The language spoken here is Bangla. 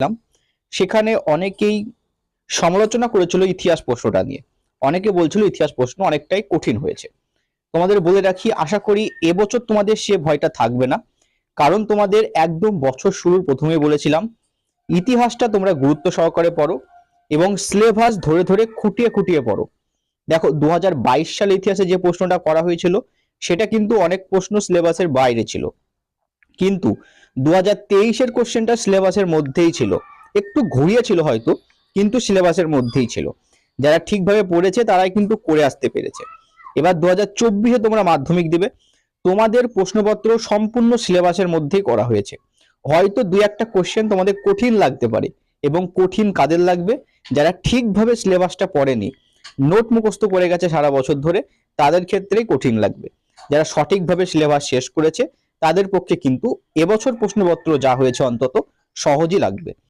দেখলাম, সেখানে অনেকেই সমালোচনা করেছিল ইতিহাস প্রশ্নটা নিয়ে। অনেকে বলছিল ইতিহাস প্রশ্ন অনেকটাই কঠিন হয়েছে। তোমাদের বলে রাখি, আশা করি এবছর তোমাদের সে ভয়টা থাকবে না। কারণ তোমাদের একদম বছর শুরুর প্রথমেই বলেছিলাম ইতিহাসটা তোমরা গুরুত্ব সহকারে পড়ো এবং সিলেবাস ধরে ধরে খুঁটিয়ে খুঁটিয়ে পড়ো। দেখো 2022 সালে ইতিহাসে যে প্রশ্নটা করা হয়েছিল সেটা কিন্তু অনেক প্রশ্ন সিলেবাসের বাইরে ছিল, কিন্তু 2023-এর কোশ্চেনটা সিলেবাসের মধ্যেই ছিল। একটু ঘুরিয়ে ছিল হয়তো, কিন্তু সিলেবাসের মধ্যেই ছিল। যারা ঠিকভাবে পড়েছে তারাই কিন্তু করে আসতে পেরেছে। এবার 2024-এ তোমরা মাধ্যমিক দিবে, তোমাদের প্রশ্নপত্র সম্পূর্ণ সিলেবাসের মধ্যেই করা হয়েছে। হয়তো দুই একটা কোশ্চেন তোমাদের কঠিন লাগতে পারে, এবং কঠিন কাদের লাগবে? যারা ঠিকভাবে সিলেবাসটা পড়েনি, নোট মুখস্থ করে গেছে সারা বছর ধরে, তাদের ক্ষেত্রেই কঠিন লাগবে। যারা সঠিকভাবে সিলেবাস শেষ করেছে তাদের পক্ষে কিন্তু এবছর প্রশ্নপত্র যা হয়েছে অন্তত সহজই লাগবে।